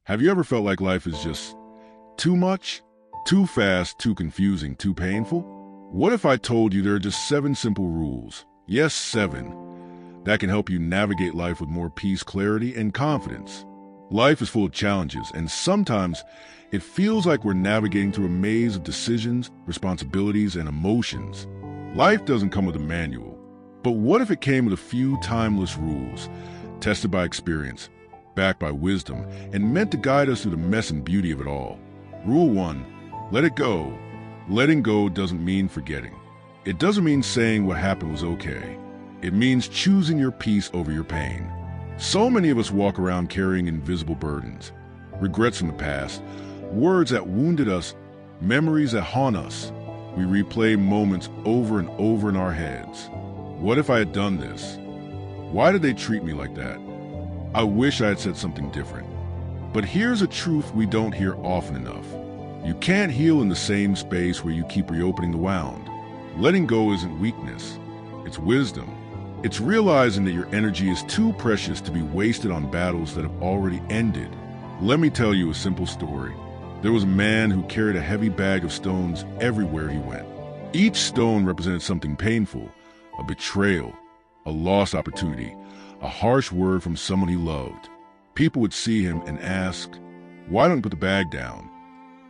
Have you ever felt like life is just too much? Too fast, too confusing, too painful? What if I told you there are just 7 simple rules, yes, 7, that can help you navigate life with more peace, clarity, and confidence? Life is full of challenges, and sometimes it feels like we're navigating through a maze of decisions, responsibilities, and emotions. Life doesn't come with a manual, but what if it came with a few timeless rules, tested by experience, backed by wisdom, and meant to guide us through the mess and beauty of it all? Rule 1, let it go. Letting go doesn't mean forgetting. It doesn't mean saying what happened was okay. It means choosing your peace over your pain. So many of us walk around carrying invisible burdens, regrets from the past, words that wounded us, memories that haunt us. We replay moments over and over in our heads. What if I had done this? Why did they treat me like that? I wish I had said something different. But here's a truth we don't hear often enough. You can't heal in the same space where you keep reopening the wound. Letting go isn't weakness, it's wisdom. It's realizing that your energy is too precious to be wasted on battles that have already ended. Let me tell you a simple story. There was a man who carried a heavy bag of stones everywhere he went. Each stone represented something painful, a betrayal, a lost opportunity, a harsh word from someone he loved. People would see him and ask, "Why don't you put the bag down?"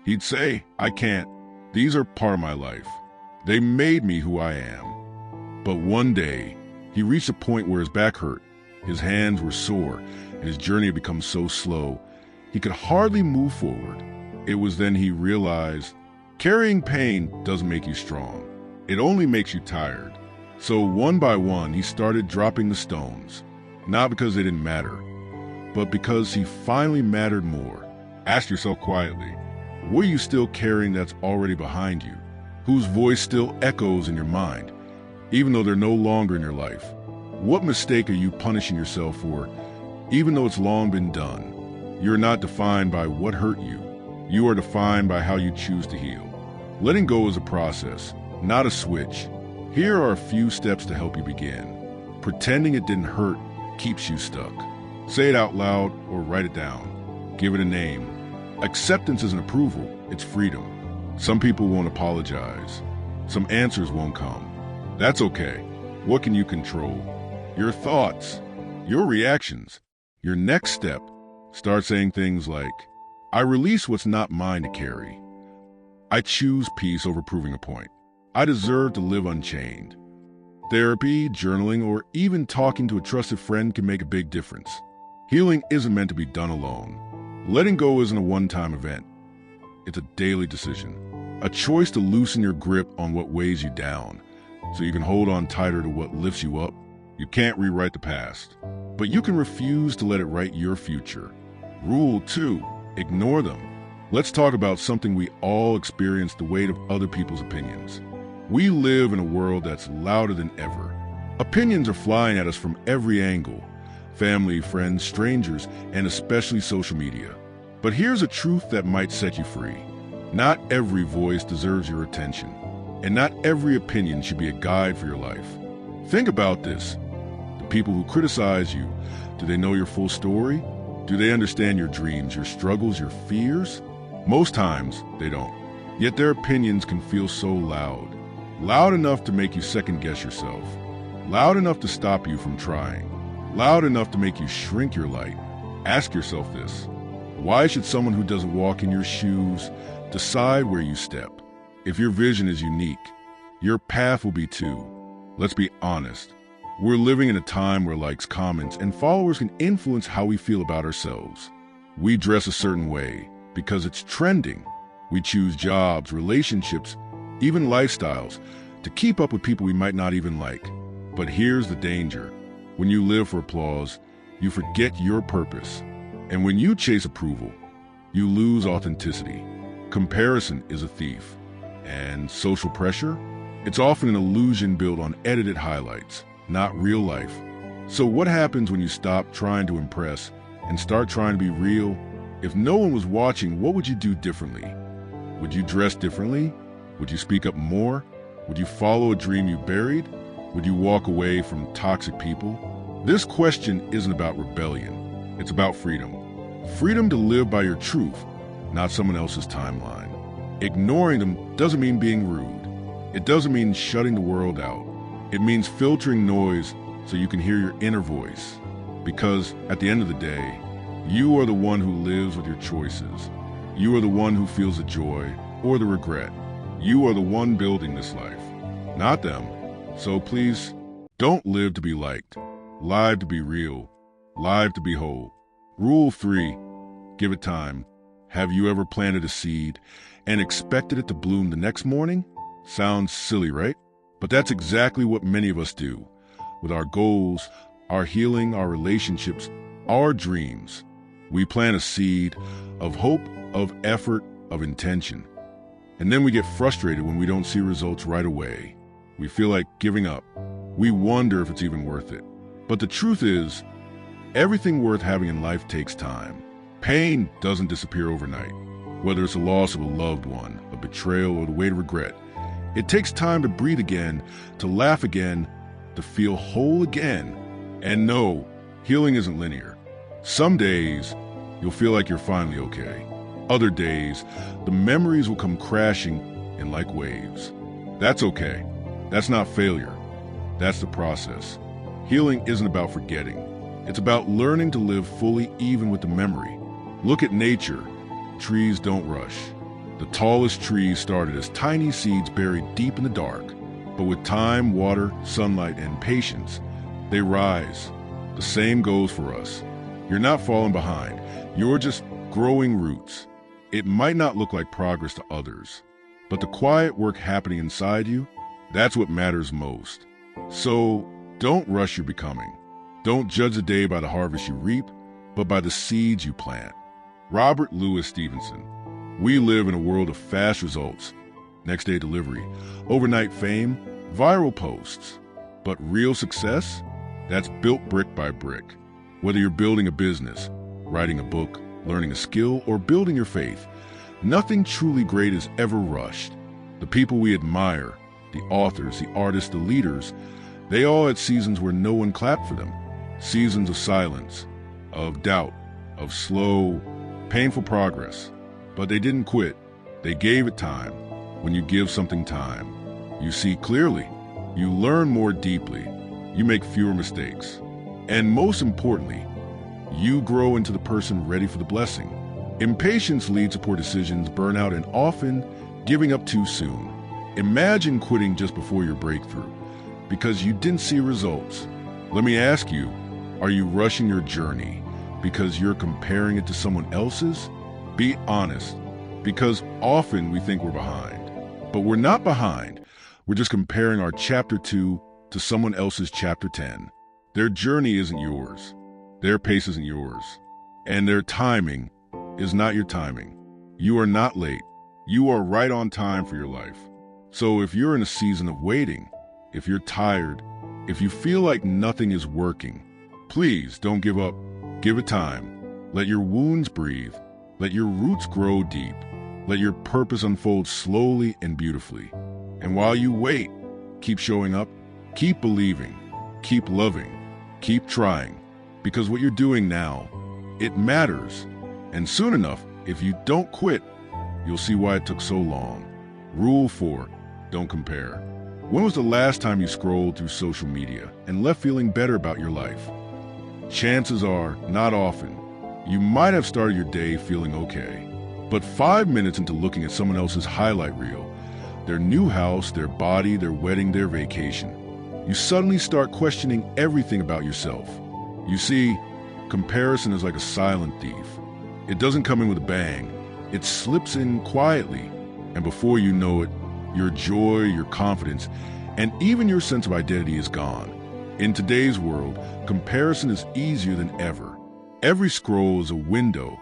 He'd say, "I can't. These are part of my life. They made me who I am." But one day, he reached a point where his back hurt, his hands were sore, and his journey had become so slow, he could hardly move forward. It was then he realized, carrying pain doesn't make you strong. It only makes you tired. So one by one, he started dropping the stones, not because they didn't matter, but because he finally mattered more. Ask yourself quietly, what are you still carrying that's already behind you? Whose voice still echoes in your mind, even though they're no longer in your life? What mistake are you punishing yourself for, even though it's long been done? You're not defined by what hurt you. You are defined by how you choose to heal. Letting go is a process, not a switch. Here are a few steps to help you begin. Pretending it didn't hurt keeps you stuck. Say it out loud or write it down. Give it a name. Acceptance isn't approval, it's freedom. Some people won't apologize. Some answers won't come. That's okay. What can you control? Your thoughts, your reactions. Your next step, start saying things like, I release what's not mine to carry. I choose peace over proving a point. I deserve to live unchained. Therapy, journaling, or even talking to a trusted friend can make a big difference. Healing isn't meant to be done alone. Letting go isn't a one-time event. It's a daily decision, a choice to loosen your grip on what weighs you down so you can hold on tighter to what lifts you up. You can't rewrite the past, but you can refuse to let it write your future. Rule 2, ignore them. Let's talk about something we all experience: the weight of other people's opinions. We live in a world that's louder than ever. Opinions are flying at us from every angle: family, friends, strangers, and especially social media. But here's a truth that might set you free. Not every voice deserves your attention, and not every opinion should be a guide for your life. Think about this. The people who criticize you, do they know your full story? Do they understand your dreams, your struggles, your fears? Most times, they don't. Yet their opinions can feel so loud. Loud enough to make you second-guess yourself. Loud enough to stop you from trying. Loud enough to make you shrink your light. Ask yourself this. Why should someone who doesn't walk in your shoes decide where you step? If your vision is unique, your path will be too. Let's be honest. We're living in a time where likes, comments, and followers can influence how we feel about ourselves. We dress a certain way because it's trending. We choose jobs, relationships, even lifestyles to keep up with people we might not even like. But here's the danger. When you live for applause, you forget your purpose. And when you chase approval, you lose authenticity. Comparison is a thief. And social pressure? It's often an illusion built on edited highlights, not real life. So what happens when you stop trying to impress and start trying to be real? If no one was watching, what would you do differently? Would you dress differently? Would you speak up more? Would you follow a dream you buried? Would you walk away from toxic people? This question isn't about rebellion. It's about freedom. Freedom to live by your truth, not someone else's timeline. Ignoring them doesn't mean being rude. It doesn't mean shutting the world out. It means filtering noise so you can hear your inner voice. Because at the end of the day, you are the one who lives with your choices. You are the one who feels the joy or the regret. You are the one building this life, not them. So please, don't live to be liked. Live to be real. Live to be whole. Rule 3, give it time. Have you ever planted a seed and expected it to bloom the next morning? Sounds silly, right? But that's exactly what many of us do. With our goals, our healing, our relationships, our dreams. We plant a seed of hope, of effort, of intention. And then we get frustrated when we don't see results right away. We feel like giving up. We wonder if it's even worth it. But the truth is, everything worth having in life takes time. Pain doesn't disappear overnight. Whether it's a loss of a loved one, a betrayal, or the weight of regret, it takes time to breathe again, to laugh again, to feel whole again. And no, healing isn't linear. Some days, you'll feel like you're finally okay. Other days, the memories will come crashing in like waves. That's okay. That's not failure. That's the process. Healing isn't about forgetting. It's about learning to live fully even with the memory. Look at nature. Trees don't rush. The tallest trees started as tiny seeds buried deep in the dark. But with time, water, sunlight, and patience, they rise. The same goes for us. You're not falling behind. You're just growing roots. It might not look like progress to others, but the quiet work happening inside you, that's what matters most. So don't rush your becoming. Don't judge a day by the harvest you reap, but by the seeds you plant. Robert Louis Stevenson. We live in a world of fast results, next-day delivery, overnight fame, viral posts. But real success? That's built brick by brick. Whether you're building a business, writing a book, learning a skill, or building your faith, nothing truly great is ever rushed. The people we admire, the authors, the artists, the leaders, they all had seasons where no one clapped for them. Seasons of silence, of doubt, of slow, painful progress. But they didn't quit. They gave it time. When you give something time, you see clearly. You learn more deeply. You make fewer mistakes. And most importantly, you grow into the person ready for the blessing. Impatience leads to poor decisions, burnout, and often giving up too soon. Imagine quitting just before your breakthrough because you didn't see results. Let me ask you, are you rushing your journey because you're comparing it to someone else's? Be honest, because often we think we're behind. But we're not behind. We're just comparing our chapter 2 to someone else's chapter 10. Their journey isn't yours. Their pace isn't yours. And their timing is not your timing. You are not late. You are right on time for your life. So if you're in a season of waiting, if you're tired, if you feel like nothing is working, please don't give up. Give it time. Let your wounds breathe. Let your roots grow deep. Let your purpose unfold slowly and beautifully. And while you wait, keep showing up, keep believing, keep loving, keep trying. Because what you're doing now, it matters. And soon enough, if you don't quit, you'll see why it took so long. Rule 4, don't compare. When was the last time you scrolled through social media and left feeling better about your life? Chances are, not often. You might have started your day feeling okay. But 5 minutes into looking at someone else's highlight reel, their new house, their body, their wedding, their vacation, you suddenly start questioning everything about yourself. You see, comparison is like a silent thief. It doesn't come in with a bang. It slips in quietly. And before you know it, your joy, your confidence, and even your sense of identity is gone. In today's world, comparison is easier than ever. Every scroll is a window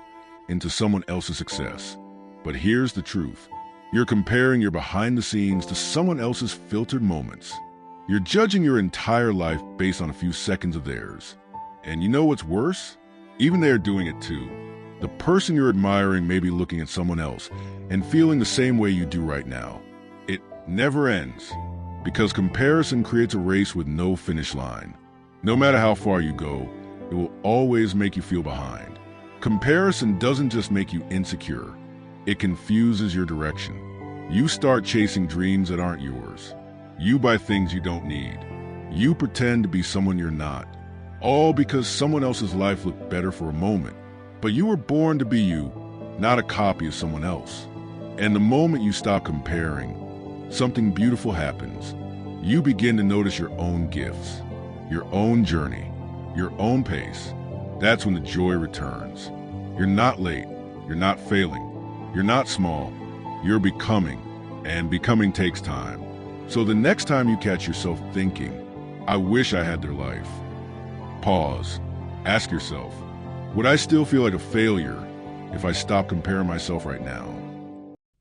into someone else's success. But here's the truth. You're comparing your behind the scenes to someone else's filtered moments. You're judging your entire life based on a few seconds of theirs. And you know what's worse? Even they're doing it too. The person you're admiring may be looking at someone else and feeling the same way you do right now. It never ends, because comparison creates a race with no finish line. No matter how far you go, it will always make you feel behind. Comparison doesn't just make you insecure, it confuses your direction. You start chasing dreams that aren't yours. You buy things you don't need. You pretend to be someone you're not, all because someone else's life looked better for a moment. But you were born to be you, not a copy of someone else. And the moment you stop comparing, something beautiful happens. You begin to notice your own gifts, your own journey, your own pace. That's when the joy returns. You're not late, you're not failing, you're not small, you're becoming, and becoming takes time. So the next time you catch yourself thinking, I wish I had their life, pause, ask yourself, would I still feel like a failure if I stop comparing myself right now?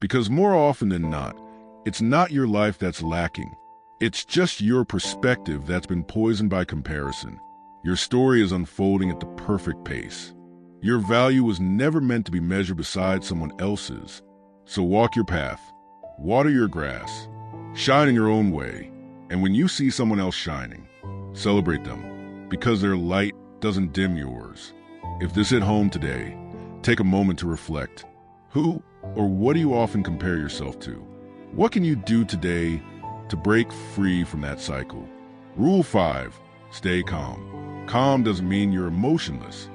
Because more often than not, it's not your life that's lacking. It's just your perspective that's been poisoned by comparison. Your story is unfolding at the perfect pace. Your value was never meant to be measured beside someone else's. So walk your path, water your grass, shine in your own way. And when you see someone else shining, celebrate them, because their light doesn't dim yours. If this hit home today, take a moment to reflect. Who or what do you often compare yourself to? What can you do today to break free from that cycle? Rule 5, stay calm. Calm doesn't mean you're emotionless.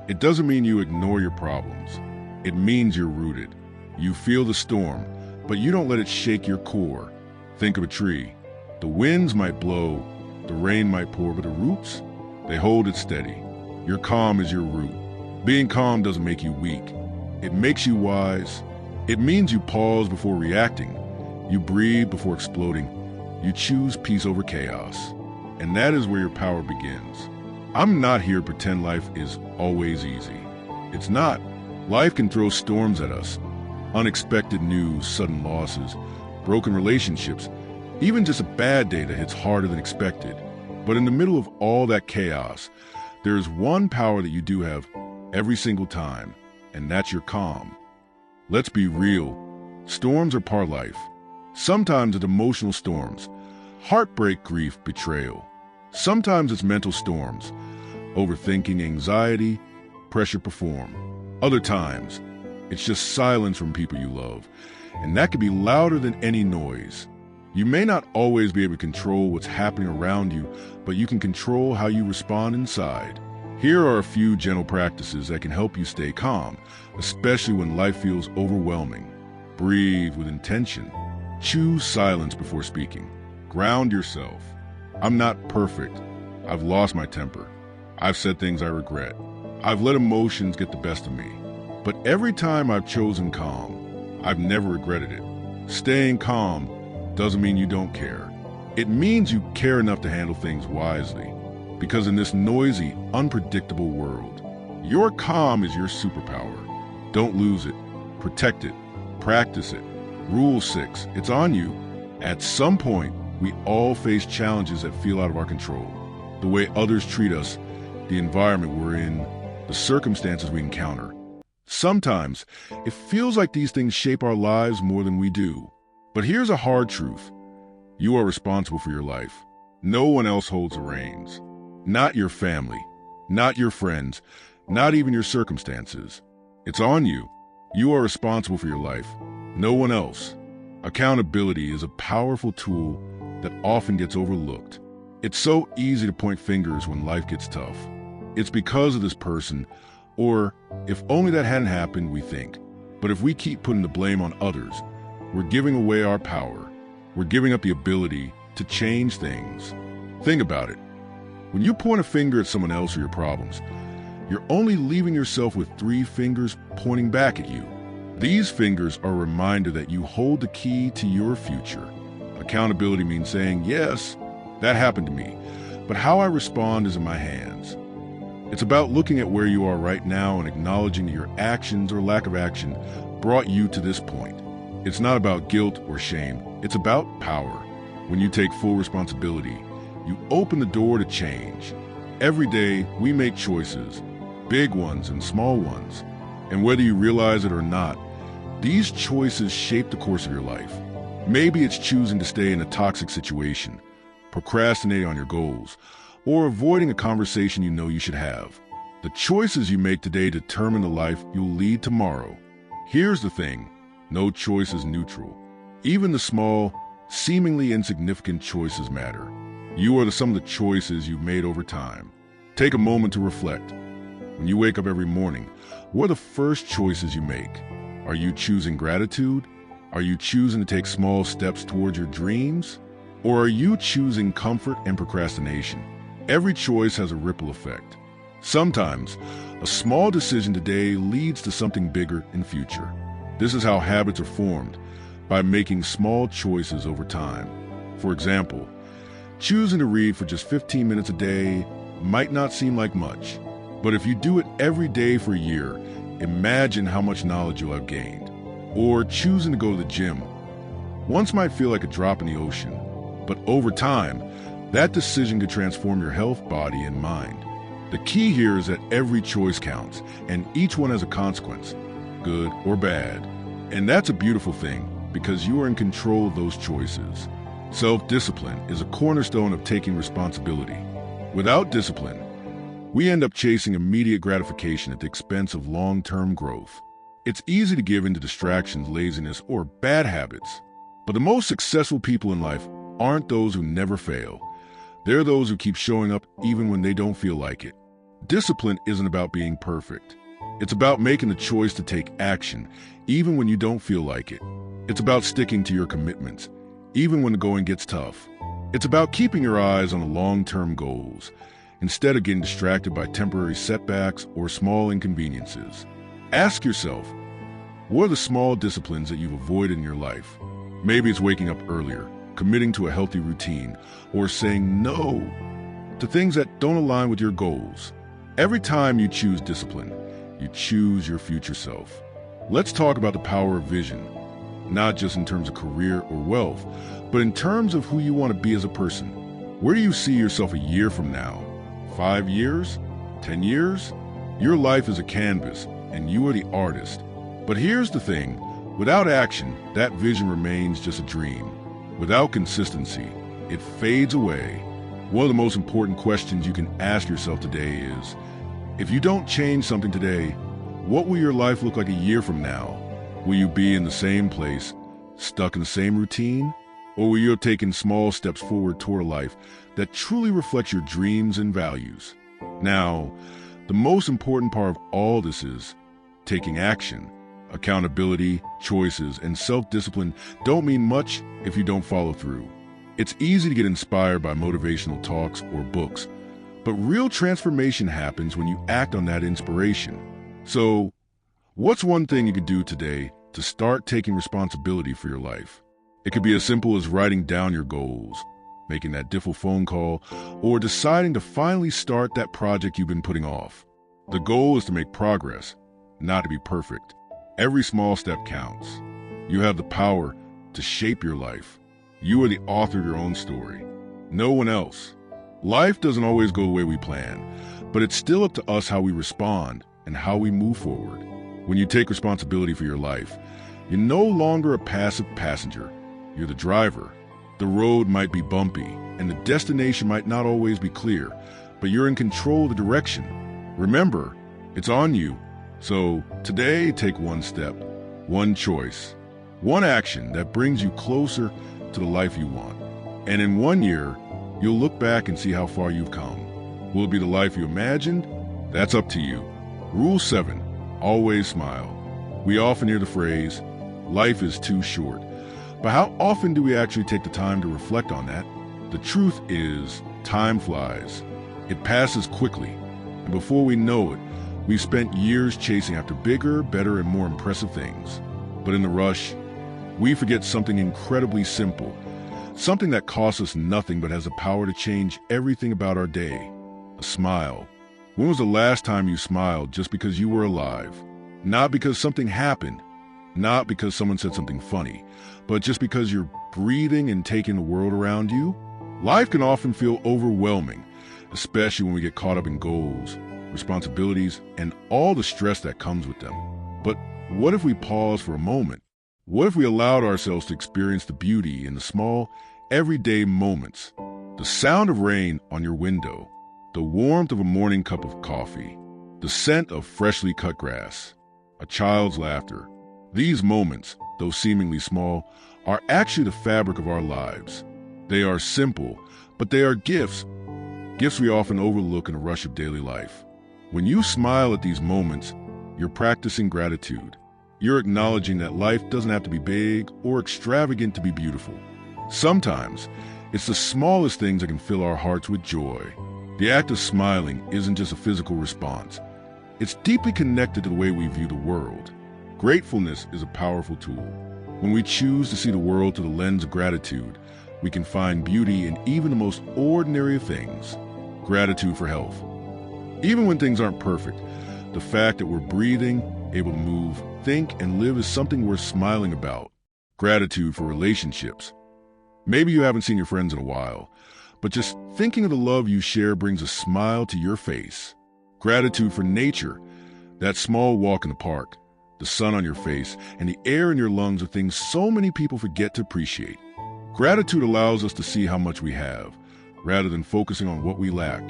It doesn't mean you ignore your problems. It means you're rooted. You feel the storm, but you don't let it shake your core. Think of a tree. The winds might blow, the rain might pour, but the roots, they hold it steady. Your calm is your root. Being calm doesn't make you weak. It makes you wise. It means you pause before reacting. You breathe before exploding. You choose peace over chaos. And that is where your power begins. I'm not here to pretend life is always easy. It's not. Life can throw storms at us. Unexpected news, sudden losses, broken relationships, even just a bad day that hits harder than expected. But in the middle of all that chaos, there's one power that you do have every single time, and that's your calm. Let's be real. Storms are part of life. Sometimes it's emotional storms, heartbreak, grief, betrayal. Sometimes it's mental storms, overthinking, anxiety, pressure to perform. Other times, it's just silence from people you love, and that can be louder than any noise. You may not always be able to control what's happening around you, but you can control how you respond inside. Here are a few gentle practices that can help you stay calm, especially when life feels overwhelming. Breathe with intention. Choose silence before speaking. Ground yourself. I'm not perfect. I've lost my temper. I've said things I regret. I've let emotions get the best of me. But every time I've chosen calm, I've never regretted it. Staying calm doesn't mean you don't care. It means you care enough to handle things wisely. Because in this noisy, unpredictable world, your calm is your superpower. Don't lose it. Protect it. Practice it. Rule 6, it's on you. At some point, we all face challenges that feel out of our control. The way others treat us, the environment we're in, the circumstances we encounter. Sometimes, it feels like these things shape our lives more than we do. But here's a hard truth. You are responsible for your life. No one else holds the reins. Not your family, not your friends, not even your circumstances. It's on you. You are responsible for your life. No one else. Accountability is a powerful tool that often gets overlooked. It's so easy to point fingers when life gets tough. It's because of this person, or if only that hadn't happened, we think. But if we keep putting the blame on others, we're giving away our power. We're giving up the ability to change things. Think about it. When you point a finger at someone else or your problems, you're only leaving yourself with 3 fingers pointing back at you. These fingers are a reminder that you hold the key to your future. Accountability means saying, yes, that happened to me, but how I respond is in my hands. It's about looking at where you are right now and acknowledging that your actions or lack of action brought you to this point. It's not about guilt or shame. It's about power. When you take full responsibility, you open the door to change. Every day, we make choices, big ones and small ones. And whether you realize it or not, these choices shape the course of your life. Maybe it's choosing to stay in a toxic situation, procrastinating on your goals, or avoiding a conversation you know you should have. The choices you make today determine the life you'll lead tomorrow. Here's the thing, no choice is neutral. Even the small, seemingly insignificant choices matter. You are the sum of the choices you've made over time. Take a moment to reflect. When you wake up every morning, what are the first choices you make? Are you choosing gratitude? Are you choosing to take small steps towards your dreams? Or are you choosing comfort and procrastination? Every choice has a ripple effect. Sometimes, a small decision today leads to something bigger in future. This is how habits are formed, by making small choices over time. For example, choosing to read for just 15 minutes a day might not seem like much, but if you do it every day for a year, imagine how much knowledge you'll have gained. Or choosing to go to the gym. Once might feel like a drop in the ocean, but over time, that decision could transform your health, body, and mind. The key here is that every choice counts, and each one has a consequence, good or bad. And that's a beautiful thing, because you are in control of those choices. Self-discipline is a cornerstone of taking responsibility. Without discipline, we end up chasing immediate gratification at the expense of long-term growth. It's easy to give in to distractions, laziness, or bad habits. But the most successful people in life aren't those who never fail. They're those who keep showing up even when they don't feel like it. Discipline isn't about being perfect. It's about making the choice to take action, even when you don't feel like it. It's about sticking to your commitments, even when the going gets tough. It's about keeping your eyes on the long-term goals, instead of getting distracted by temporary setbacks or small inconveniences. Ask yourself, what are the small disciplines that you've avoided in your life? Maybe it's waking up earlier, committing to a healthy routine, or saying no to things that don't align with your goals. Every time you choose discipline, you choose your future self. Let's talk about the power of vision, not just in terms of career or wealth, but in terms of who you want to be as a person. Where do you see yourself a year from now? 5 years? 10 years? Your life is a canvas, and you are the artist. But here's the thing, without action, that vision remains just a dream. Without consistency, it fades away. One of the most important questions you can ask yourself today is, if you don't change something today, what will your life look like a year from now? Will you be in the same place, stuck in the same routine? Or will you have taken small steps forward toward a life that truly reflects your dreams and values? Now, the most important part of all this is taking action. Accountability, choices, and self-discipline don't mean much if you don't follow through. It's easy to get inspired by motivational talks or books, but real transformation happens when you act on that inspiration. So, what's one thing you could do today to start taking responsibility for your life? It could be as simple as writing down your goals, making that difficult phone call, or deciding to finally start that project you've been putting off. The goal is to make progress, not to be perfect. Every small step counts. You have the power to shape your life. You are the author of your own story, no one else. Life doesn't always go the way we plan, but it's still up to us how we respond and how we move forward. When you take responsibility for your life, you're no longer a passive passenger. You're the driver. The road might be bumpy, and the destination might not always be clear, but you're in control of the direction. Remember, it's on you. So today, take one step, one choice, one action that brings you closer to the life you want. And in 1 year, you'll look back and see how far you've come. Will it be the life you imagined? That's up to you. Rule 7, always smile. We often hear the phrase, life is too short. But how often do we actually take the time to reflect on that? The truth is, time flies. It passes quickly. And before we know it, we've spent years chasing after bigger, better, and more impressive things. But in the rush, we forget something incredibly simple, something that costs us nothing but has the power to change everything about our day. A smile. When was the last time you smiled just because you were alive? Not because something happened, not because someone said something funny, but just because you're breathing and taking the world around you? Life can often feel overwhelming, especially when we get caught up in goals, responsibilities, and all the stress that comes with them. But what if we pause for a moment? What if we allowed ourselves to experience the beauty in the small, everyday moments? The sound of rain on your window, the warmth of a morning cup of coffee, the the scent of freshly cut grass, a child's laughter. These moments, though seemingly small, are actually the fabric of our lives. They are simple, but they are gifts we often overlook in a rush of daily life. When you smile at these moments, you're practicing gratitude. You're acknowledging that life doesn't have to be big or extravagant to be beautiful. Sometimes, it's the smallest things that can fill our hearts with joy. The act of smiling isn't just a physical response. It's deeply connected to the way we view the world. Gratefulness is a powerful tool. When we choose to see the world through the lens of gratitude, we can find beauty in even the most ordinary of things. Gratitude for health. Even when things aren't perfect, the fact that we're breathing, able to move, think, and live is something worth smiling about. Gratitude for relationships. Maybe you haven't seen your friends in a while, but just thinking of the love you share brings a smile to your face. Gratitude for nature. That small walk in the park, the sun on your face, and the air in your lungs are things so many people forget to appreciate. Gratitude allows us to see how much we have, rather than focusing on what we lack.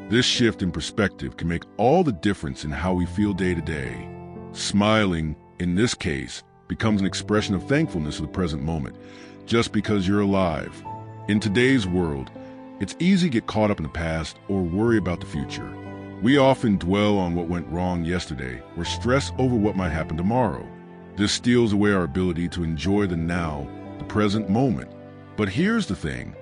This shift in perspective can make all the difference in how we feel day to day. Smiling, in this case, becomes an expression of thankfulness for the present moment, just because you're alive. In today's world, it's easy to get caught up in the past or worry about the future. We often dwell on what went wrong yesterday or stress over what might happen tomorrow. This steals away our ability to enjoy the now, the present moment. But here's the thing.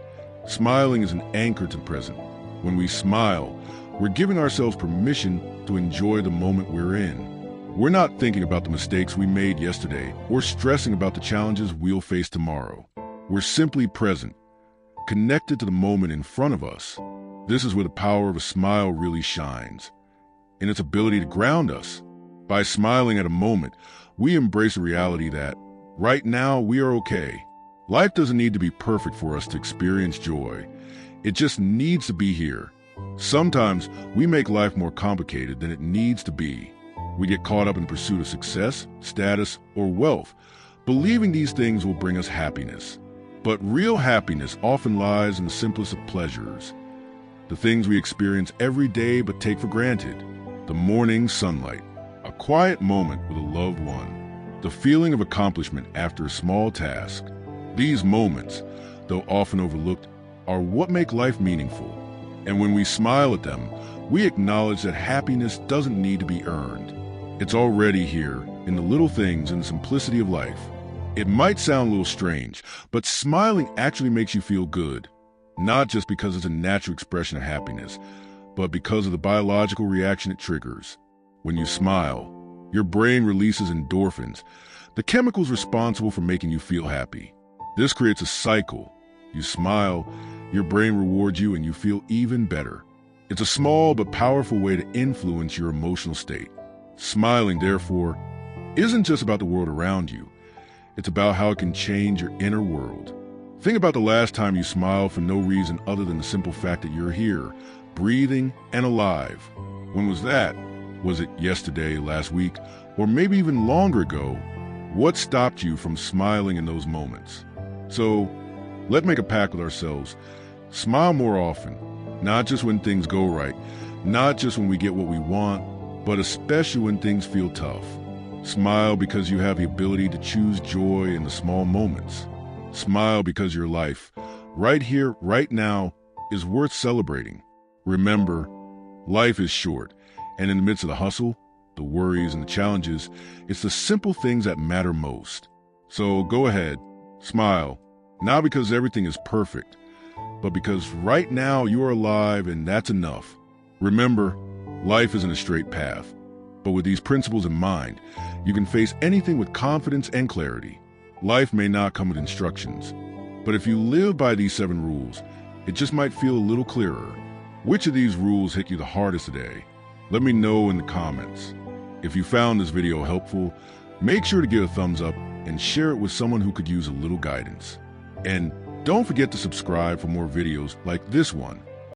Smiling is an anchor to the present. When we smile, we're giving ourselves permission to enjoy the moment we're in. We're not thinking about the mistakes we made yesterday or stressing about the challenges we'll face tomorrow. We're simply present, connected to the moment in front of us. This is where the power of a smile really shines, in its ability to ground us. By smiling at a moment, we embrace a reality that, right now, we are okay. Life doesn't need to be perfect for us to experience joy. It just needs to be here. Sometimes we make life more complicated than it needs to be. We get caught up in pursuit of success, status, or wealth, believing these things will bring us happiness. But real happiness often lies in the simplest of pleasures, the things we experience every day but take for granted. The morning sunlight, a quiet moment with a loved one, the feeling of accomplishment after a small task. These moments, though often overlooked, are what make life meaningful. And when we smile at them, we acknowledge that happiness doesn't need to be earned. It's already here, in the little things and the simplicity of life. It might sound a little strange, but smiling actually makes you feel good. Not just because it's a natural expression of happiness, but because of the biological reaction it triggers. When you smile, your brain releases endorphins, the chemicals responsible for making you feel happy. This creates a cycle. You smile, your brain rewards you, and you feel even better. It's a small but powerful way to influence your emotional state. Smiling, therefore, isn't just about the world around you. It's about how it can change your inner world. Think about the last time you smiled for no reason other than the simple fact that you're here, breathing and alive. When was that? Was it yesterday, last week, or maybe even longer ago? What stopped you from smiling in those moments? So, let's make a pact with ourselves. Smile more often, not just when things go right, not just when we get what we want, but especially when things feel tough. Smile because you have the ability to choose joy in the small moments. Smile because your life, right here, right now, is worth celebrating. Remember, life is short, and in the midst of the hustle, the worries, and the challenges, it's the simple things that matter most. So go ahead, smile, not because everything is perfect, but because right now you are alive and that's enough. Remember, life isn't a straight path, but with these principles in mind, you can face anything with confidence and clarity. Life may not come with instructions, but if you live by these 7 rules, it just might feel a little clearer. Which of these rules hit you the hardest today? Let me know in the comments. If you found this video helpful, make sure to give a thumbs up and share it with someone who could use a little guidance. And don't forget to subscribe for more videos like this one.